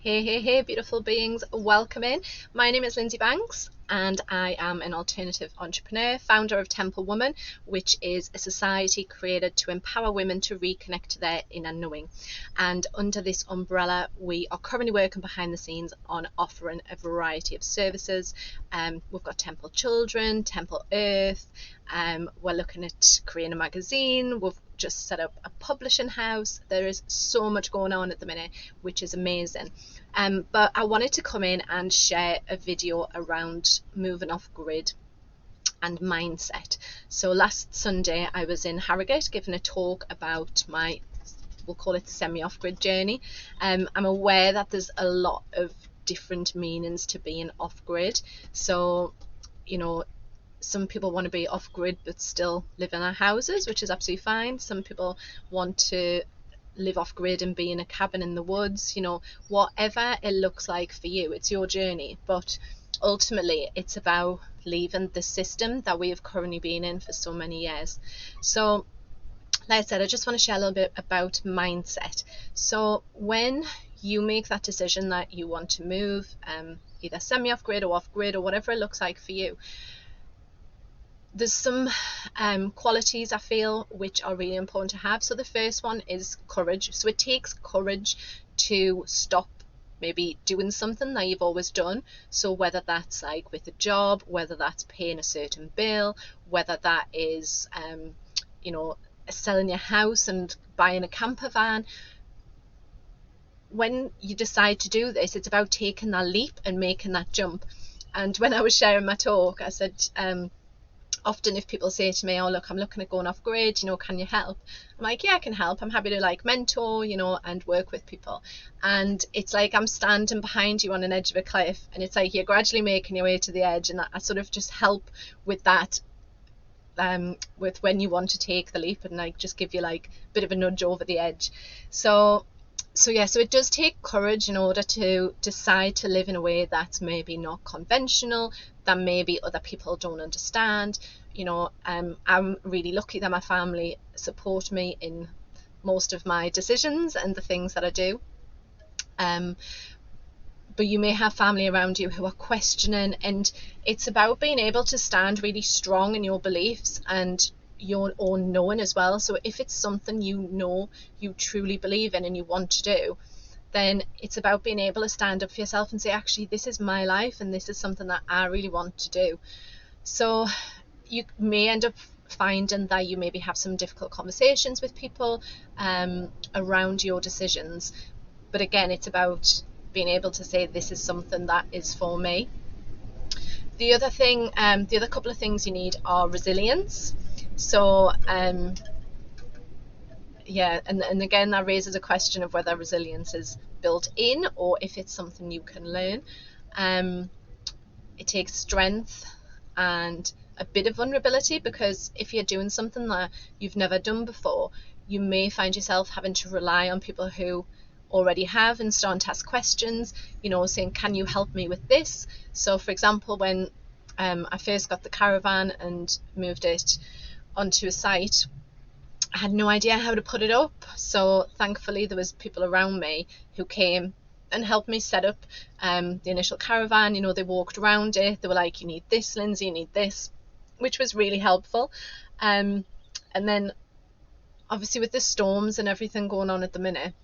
Hey, beautiful beings, welcome in. My name is Lindsay Banks and I am an alternative entrepreneur, founder of Temple Woman, which is a society created to empower women to reconnect to their inner knowing. And under this umbrella, we are currently working behind the scenes on offering a variety of services. We've got Temple Children, Temple Earth, we're looking at creating a magazine, we've just set up a publishing house. There is so much going on at the minute, which is amazing. But I wanted to come in and share a video around moving off grid and mindset. So last Sunday I was in Harrogate giving a talk about my, we'll call it, semi-off grid journey. I'm aware that there's a lot of different meanings to being off grid. So, you know, some people want to be off grid but still live in their houses, which is absolutely fine. Some people want to live off grid and be in a cabin in the woods. You know, whatever it looks like for you, it's your journey. But ultimately it's about leaving the system that we have currently been in for so many years. So like I said, I just want to share a little bit about mindset. So when you make that decision that you want to move, either semi off grid or off grid or whatever it looks like for you, there's some qualities I feel which are really important to have. So the first one is courage. So it takes courage to stop maybe doing something that you've always done. So whether that's like with a job, whether that's paying a certain bill, whether that is you know, selling your house and buying a camper van. When you decide to do this, it's about taking that leap and making that jump. And when I was sharing my talk, I said, often if people say to me, oh look, I'm looking at going off grid, you know, can you help? I'm like, yeah, I can help. I'm happy to like mentor, you know, and work with people. And it's like I'm standing behind you on an edge of a cliff, and it's like you're gradually making your way to the edge, and I sort of just help with that, with when you want to take the leap, and like just give you like a bit of a nudge over the edge. So yeah, so it does take courage in order to decide to live in a way that's maybe not conventional, that maybe other people don't understand. You know, I'm really lucky that my family support me in most of my decisions and the things that I do. But you may have family around you who are questioning, and it's about being able to stand really strong in your beliefs and your own knowing as well. So if it's something you know you truly believe in and you want to do, then it's about being able to stand up for yourself and say, actually, this is my life and this is something that I really want to do. So you may end up finding that you maybe have some difficult conversations with people around your decisions, but again, it's about being able to say, this is something that is for me. The other thing, the other couple of things you need are resilience. So yeah, and again, that raises a question of whether resilience is built in or if it's something you can learn. It takes strength and a bit of vulnerability, because if you're doing something that you've never done before, you may find yourself having to rely on people who already have and start to ask questions, you know, saying, can you help me with this? So for example, when I first got the caravan and moved it onto a site, I had no idea how to put it up. So thankfully there was people around me who came and helped me set up the initial caravan. You know, they walked around it, they were like, you need this, Lindsay, you need this, which was really helpful. And then obviously with the storms and everything going on at the minute,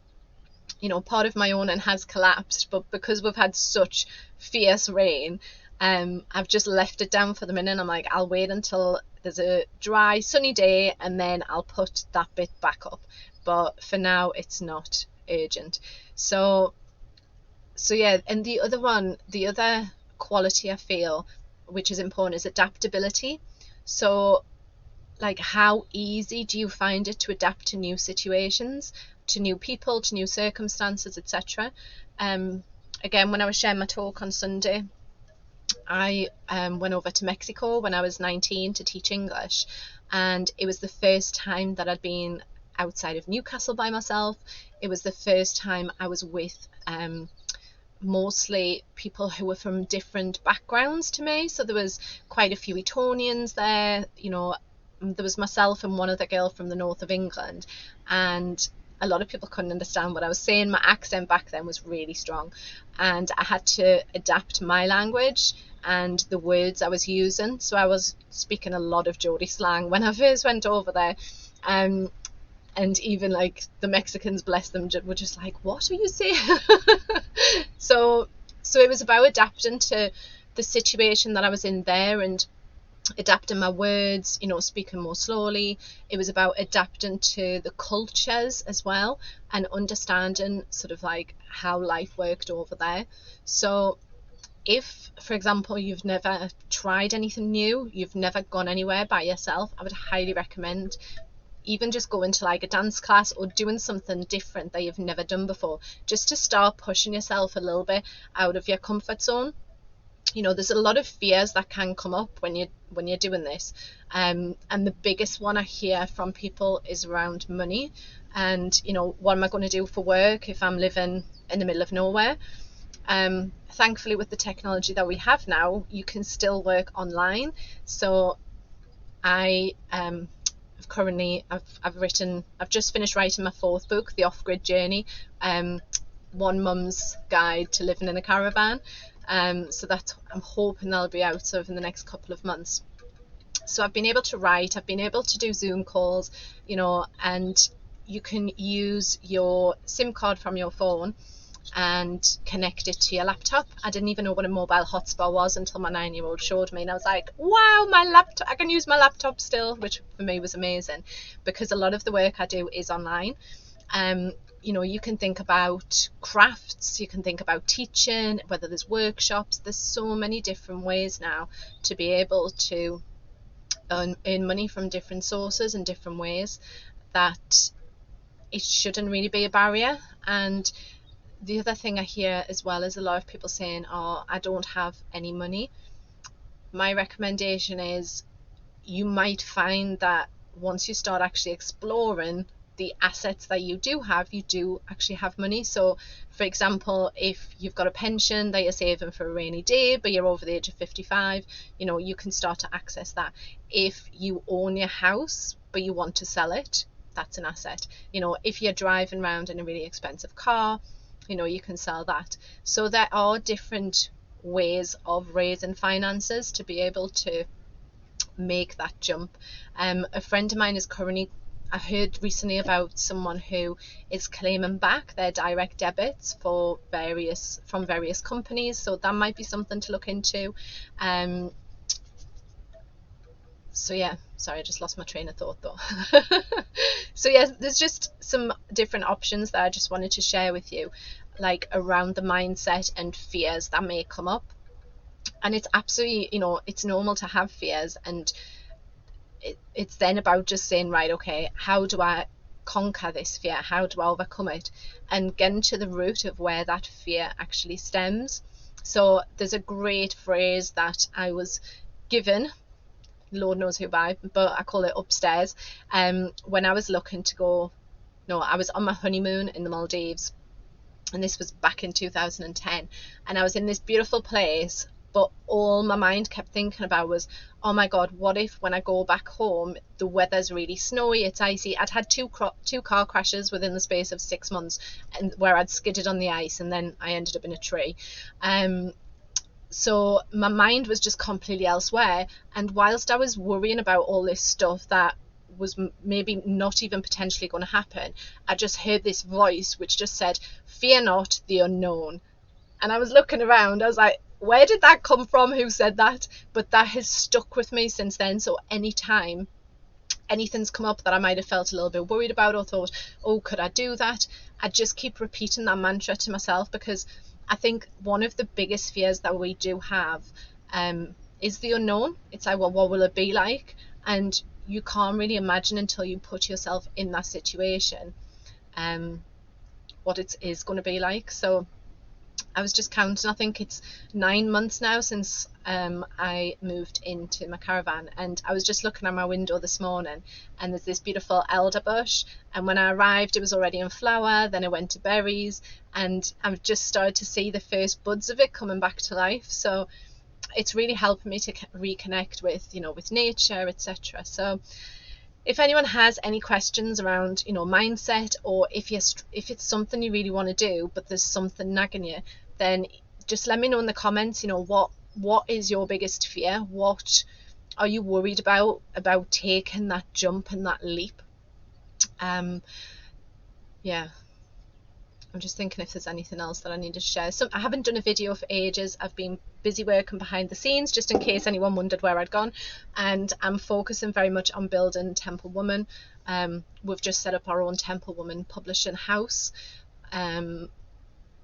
you know, part of my awning has collapsed, but because we've had such fierce rain, I've just left it down for the minute. I'm like, I'll wait until there's a dry sunny day and then I'll put that bit back up, but for now it's not urgent. So yeah, and the other quality I feel which is important is adaptability. So like, how easy do you find it to adapt to new situations, to new people, to new circumstances, etc. Again, when I was sharing my talk on Sunday, I went over to Mexico when I was 19 to teach English, and it was the first time that I'd been outside of Newcastle by myself. It was the first time I was with mostly people who were from different backgrounds to me. So there was quite a few Etonians there, you know, there was myself and one other girl from the north of England, and a lot of people couldn't understand what I was saying. My accent back then was really strong, and I had to adapt my language and the words I was using. So I was speaking a lot of Geordie slang when I first went over there. And even like the Mexicans, bless them, were just like, what are you saying? So it was about adapting to the situation that I was in there, and adapting my words, speaking more slowly. It was about adapting to the cultures as well, and understanding sort of like how life worked over there. So if, for example, you've never tried anything new, you've never gone anywhere by yourself, I would highly recommend even just going to like a dance class or doing something different that you've never done before, just to start pushing yourself a little bit out of your comfort zone. There's a lot of fears that can come up when you're doing this, and the biggest one I hear from people is around money, and what am I going to do for work if I'm living in the middle of nowhere? Thankfully, with the technology that we have now, you can still work online. So I I've just finished writing my 4th book, The Offgrid Journey, one mum's guide to living in a caravan. So that's, I'm hoping that'll be out over the next couple of months. So I've been able to write, I've been able to do Zoom calls, and you can use your SIM card from your phone and connect it to your laptop. I didn't even know what a mobile hotspot was until my 9-year-old showed me, and I was like, wow, my laptop, I can use my laptop still, which for me was amazing, because a lot of the work I do is online. You can think about crafts, you can think about teaching, whether there's workshops. There's so many different ways now to be able to earn money from different sources and different ways, that it shouldn't really be a barrier. And the other thing I hear as well is a lot of people saying, oh, I don't have any money. My recommendation is, you might find that once you start actually exploring the assets that you do actually have money. So for example, if you've got a pension that you're saving for a rainy day, but you're over the age of 55, you can start to access that. If you own your house but you want to sell it, that's an asset. If you're driving around in a really expensive car, you can sell that. So there are different ways of raising finances to be able to make that jump. A friend of mine is currently, I heard recently about someone who is claiming back their direct debits from various companies, so that might be something to look into. So yeah, sorry, I just lost my train of thought though. So yeah, there's just some different options that I just wanted to share with you, like around the mindset and fears that may come up. And it's absolutely, it's normal to have fears, and it's then about just saying, right, okay, how do I conquer this fear? How do I overcome it? And getting to the root of where that fear actually stems. So there's a great phrase that I was given, Lord knows who by, but I call it upstairs. When I was looking to go, I was on my honeymoon in the Maldives, and this was back in 2010, and I was in this beautiful place, but all my mind kept thinking about was, oh my God, what if when I go back home the weather's really snowy, it's icy. I'd had two car crashes within the space of 6 months, and where I'd skidded on the ice and then I ended up in a tree. So my mind was just completely elsewhere, and whilst I was worrying about all this stuff that was maybe not even potentially going to happen, I just heard this voice which just said, fear not the unknown. And I was looking around, I was like, where did that come from? Who said that? But that has stuck with me since then. So anytime anything's come up that I might have felt a little bit worried about, or thought, oh, could I do that? I just keep repeating that mantra to myself, because I think one of the biggest fears that we do have is the unknown. It's like, well, what will it be like? And you can't really imagine until you put yourself in that situation what it is going to be like. So I was just counting, I think it's 9 months now since I moved into my caravan, and I was just looking out my window this morning, and there's this beautiful elder bush, and when I arrived it was already in flower, then it went to berries, and I've just started to see the first buds of it coming back to life. So it's really helping me to reconnect with, with nature, etc. So if anyone has any questions around, you know, mindset, or if it's something you really want to do but there's something nagging you, then just let me know in the comments. You know, what is your biggest fear? What are you worried about taking that jump and that leap? Yeah, I'm just thinking if there's anything else that I need to share. So I haven't done a video for ages. I've been busy working behind the scenes, just in case anyone wondered where I'd gone, and I'm focusing very much on building Temple Woman. We've just set up our own Temple Woman publishing house, and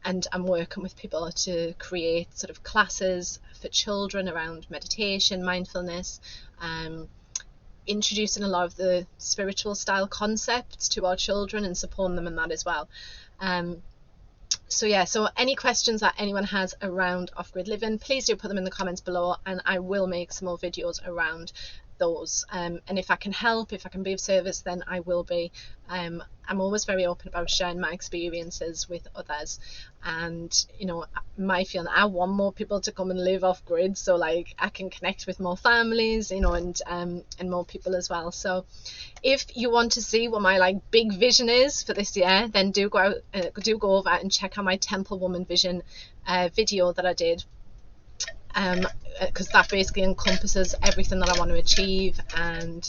I'm working with people to create sort of classes for children around meditation, mindfulness, introducing a lot of the spiritual style concepts to our children and supporting them in that as well. So yeah, so any questions that anyone has around off-grid living, please do put them in the comments below, and I will make some more videos around those. And if I can help, if I can be of service, then I will be. I'm always very open about sharing my experiences with others, and you know, my feeling, I want more people to come and live off grid, so like I can connect with more families, you know, and more people as well. So if you want to see what my like big vision is for this year, then do go over and check out my Temple Woman vision video that I did, because that basically encompasses everything that I want to achieve, and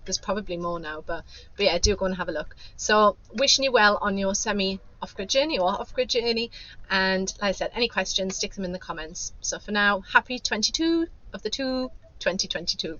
there's probably more now, but yeah, do go and have a look. So wishing you well on your semi off-grid journey or off-grid journey, and like I said, any questions, stick them in the comments. So for now, happy 22 of the 2022.